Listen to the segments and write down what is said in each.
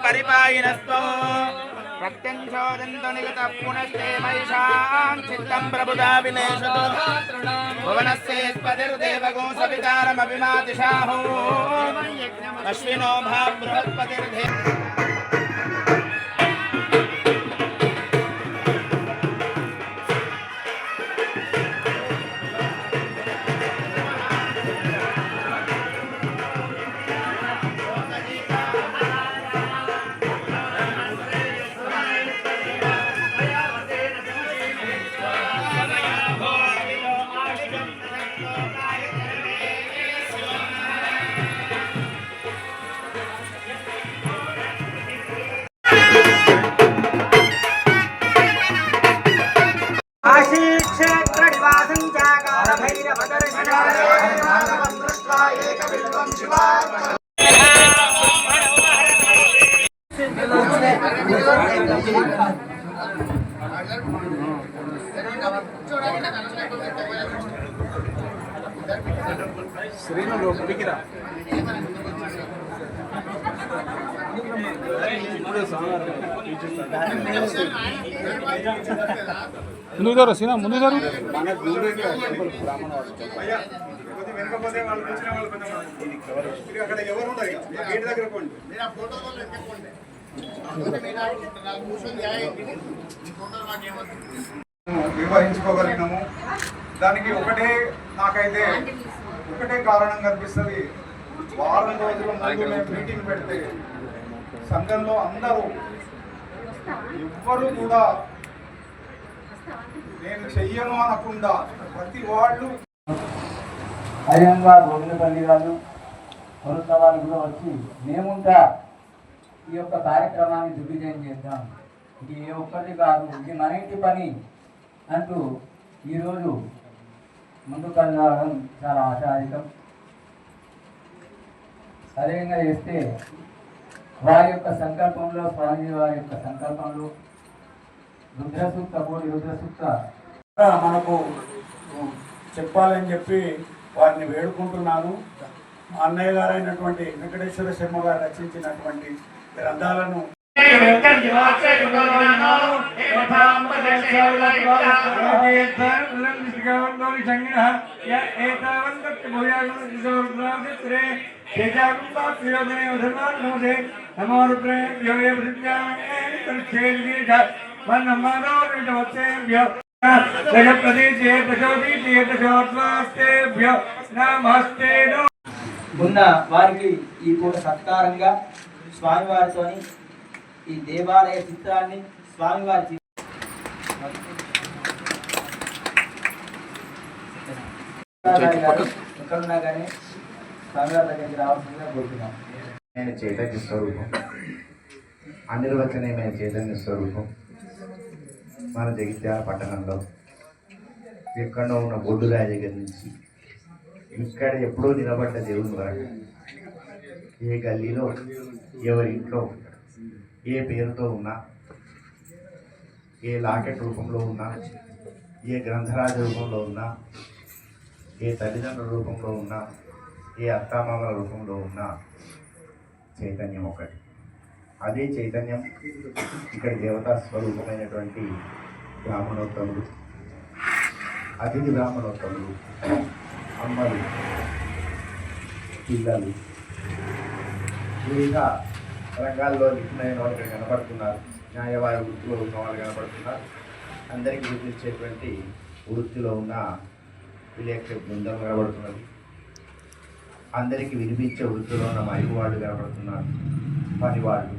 परिपायिनस्तो प्रत्यंशोदन्तो निगतः पुनस्ते महिषां चित्तं प्रबुधा विनेशतो भुवनस्येत्पतिर्देवगो सवितारमभिमातिशाहो अश्विनो भा बृहस्पतिर्धे ముందుకు జరు సీనా ముందుకు జరు నిర్వహించుకోగలిగినాము. దానికి నాకైతే ఒకటే కారణం కనిపిస్తుంది. వారం రోజుల ముందు మేము మీటింగ్ పెడితే సంఘంలో అందరూ ఎవ్వరూ కూడా నేను చెయ్యను అనకుండా ప్రతి వాళ్ళు అయ్యంగా గోవిందపల్లి గారు కొరత వాళ్ళు కూడా వచ్చి మేముంటా ఈ యొక్క కార్యక్రమాన్ని దిగ్విజయం చేద్దాం, ఇది ఏ ఒక్కటి కాదు, ఇది మన ఇంటి పని అంటూ ఈరోజు ముందుకు రావడం చాలా ఆశాధికం. అదేవిధంగా చేస్తే వారి యొక్క సంకల్పంలో, స్వామి వారి యొక్క సంకల్పంలో రుద్రసూక్త కోటి రుద్రసూక్త మనకు చెప్పాలని చెప్పి వారిని వేడుకుంటున్నాను. అన్నయ్య గారైనటువంటి వెంకటేశ్వర శర్మ గారు రచించినటువంటి గ్రంథాలను ఉన్న వారికి ఈ పూట సత్కారంగా స్వామివారితో ఈ దేవాలయ చిత్రాన్ని స్వామివారి ఎక్కడున్నా కానీ స్వామివారి దగ్గరికి రావాల్సిందిగా కోరుతున్నాం. నేను చైతన్య స్వరూపం, అనిర్వచనీయమైన చైతన్య స్వరూపం. మన జగిత్యాల పట్టణంలో ఎక్కడో ఉన్న బొడ్డురాయి దగ్గర నుంచి ఇక్కడ ఎప్పుడో నిలబడ్డ దేవుని వాడు ఏ గల్లీలో ఎవరి ఇంట్లో ఏ పేరుతో ఉన్నా, ఏ లాకెట్ రూపంలో ఉన్నా, ఏ గ్రంథరాజ రూపంలో ఉన్నా, ఏ తల్లిదండ్రుల రూపంలో ఉన్నా, ఏ అత్తామామల రూపంలో ఉన్నా, చైతన్యం ఒకటి. అదే చైతన్యం ఇక్కడ దేవతా స్వరూపమైనటువంటి బ్రాహ్మణోత్తములు, అతిథి బ్రాహ్మణోత్తములు, అమ్మలు, పిల్లలు, వివిధ రంగాల్లో నిపుణులైన వాళ్ళు ఇక్కడ కనపడుతున్నారు. న్యాయవాద వృత్తిలో ఉన్న వాళ్ళు కనపడుతున్నారు. అందరికీ గుర్తించేటువంటి వృత్తిలో ఉన్న విలేకరి బృందం కనబడుతున్నది. అందరికీ వినిపించే వృత్తిలో ఉన్న మైలు వాళ్ళు కనబడుతున్నారు. పనివాళ్ళు,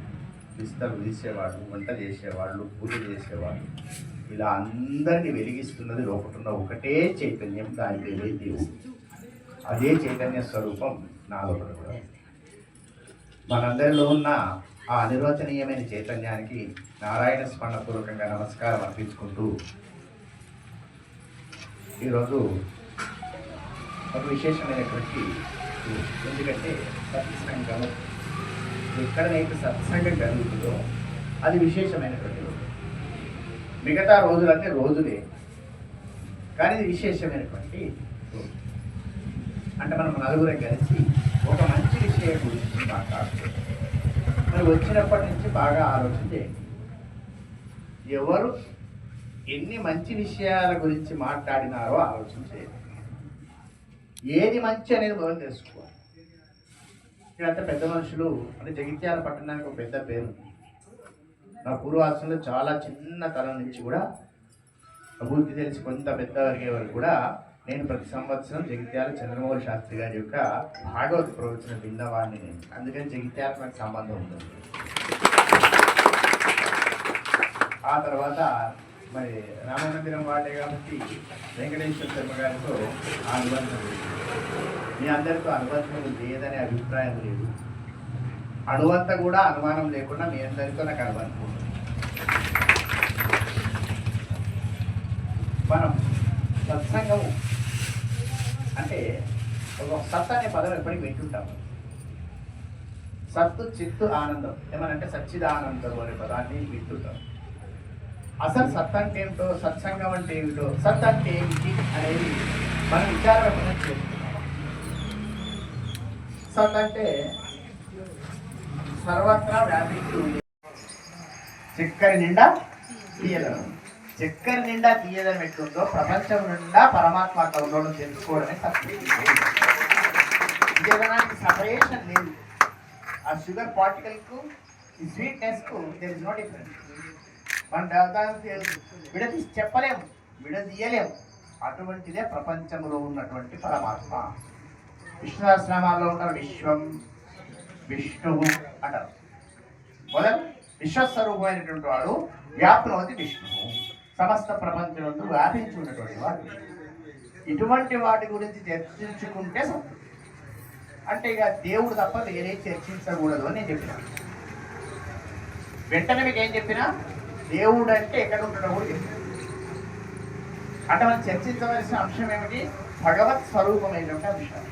విస్తలు తీసేవాళ్ళు, వంట చేసేవాళ్ళు, పూజ చేసేవాళ్ళు, ఇలా అందరినీ వెలిగిస్తున్నది లోపటున్న ఒకటే చైతన్యం, దాని పేరే దేవుడు. అదే చైతన్య స్వరూపం నాలో కూడా. మనందరిలో ఉన్న ఆ అనిర్వచనీయమైన చైతన్యానికి నారాయణ స్మరణపూర్వకంగా నమస్కారం అర్పించుకుంటూ ఈరోజు ఒక విశేషమైనటువంటి, ఎందుకంటే సత్సంగం ఎక్కడనైతే సత్సంగం జరుగుతుందో అది విశేషమైనటువంటి రోజు. మిగతా రోజులన్నీ రోజులే, కానీ ఇది విశేషమైనటువంటి రోజు. అంటే మనం నలుగురం కలిసి ఒక మంచి విషయం గురించి మాట్లాడుతున్నారు. మరి వచ్చినప్పటి నుంచి బాగా ఆలోచన చేయండి. ఎవరు ఎన్ని మంచి విషయాల గురించి మాట్లాడినారో ఆలోచన చేయండి. ఏది మంచి అనేది మొదలు తెలుసుకోవాలి. ఇక్కడంతా పెద్ద మనుషులు అంటే జగిత్యాల పట్టణానికి ఒక పెద్ద పేరు ఉంది. నా పూర్వాసంలో చాలా చిన్న తరం నుంచి కూడా అభివృద్ధి తెలిసి కొంత పెద్ద వర్గే వరకు కూడా నేను ప్రతి సంవత్సరం జగిత్యాల చంద్రమౌళి శాస్త్రి గారి యొక్క భాగవత ప్రవచన విన్నవాడిని నేను. అందుకని జగిత్యాలకు నాకు సంబంధం ఉంటుంది. ఆ తర్వాత మరి రామమందిరం వాడే కాబట్టి వెంకటేశ్వర శర్మ గారితో ఆ అనుబంధం లేదు. మీ అందరితో అనుబంధం లేదనే అభిప్రాయం లేదు. అనువంత కూడా అనుమానం లేకుండా మీ అందరితో నాకు అనుబంధం ఉంది. మనం సత్సంగము అంటే ఒక సత్ అనే పదం ఎప్పటికీ వింటుంటాము. సత్తు చిత్తు ఆనందం ఏమనంటే సచ్చిదానందం అనే పదాన్ని వింటుంటాం. అసలు సత్ అంటే ఏమిటో, సత్సంగం అంటే ఏమిటో, సత్ అంటే ఏమిటి అనేది మనం విచారణ చేస్తున్నాం. సత్ అంటే సర్వత్రా వ్యాపించి ఉంది. చక్కెర నిండా తీయదనం. చక్కెర నిండా తీయదనం ఎట్లుందో ప్రపంచం నిండా పరమాత్మ ఉండడం తెలుసుకోవడమే సత్యం. తీయదనానికి సపరేషన్ లేదు. ఆ షుగర్ పార్టికల్కు ఈ స్వీట్నెస్కు దేర్ ఇస్ నో డిఫరెన్స్. మనం విడదీసి చెప్పలేము, విడదీయలేము. అటువంటిదే ప్రపంచంలో ఉన్నటువంటి పరమాత్మ. విష్ణు సహస్రనామాల్లో ఉంటారు విశ్వం, విష్ణువు అంటారు. మొదలు విశ్వస్వరూపమైనటువంటి వాడు వ్యాప్నవతి విష్ణువు, సమస్త ప్రపంచంలో వ్యాపించి ఉన్నటువంటి వాడు. ఇటువంటి వాటి గురించి చర్చించుకుంటే సత్యం. అంటే ఇక దేవుడు తప్ప వేరే చర్చించకూడదు అని నేను చెప్పిన. వెంటనే మీకు ఏం చెప్పినా దేవుడు అంటే ఎక్కడ ఉంటాడో కూడా చెప్పిన. అంటే మనం చర్చించవలసిన అంశం ఏమిటి? భగవత్ స్వరూపమైనటువంటి అంశం.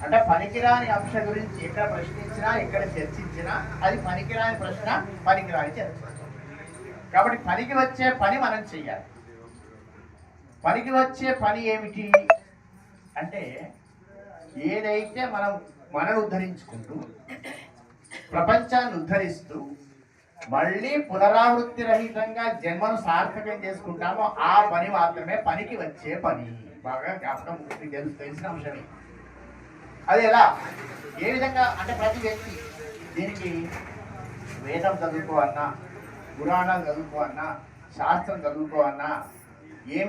అంటే పనికిరాని అంశం గురించి ఎక్కడ ప్రశ్నించినా, ఎక్కడ చర్చించినా అది పనికిరాని ప్రశ్న, పనికిరాని చర్చ. కాబట్టి పనికి వచ్చే పని మనం చెయ్యాలి. పనికి వచ్చే పని ఏమిటి అంటే ఏదైతే మనను ఉద్ధరించుకుంటూ ప్రపంచాన్ని ఉద్ధరిస్తూ మళ్ళీ పునరావృత్తి రహితంగా జన్మను సార్థకం చేసుకుంటామో ఆ పని మాత్రమే పనికి వచ్చే పని. బాగా జ్ఞాపకం తెలిసిన అంశమే. అది ఎలా, ఏ విధంగా అంటే ప్రతి వ్యక్తి దీనికి వేదం చదువుకో అన్నా, పురాణాలు చదువుకో అన్నా, శాస్త్రం చదువుకో అన్నా, ఏం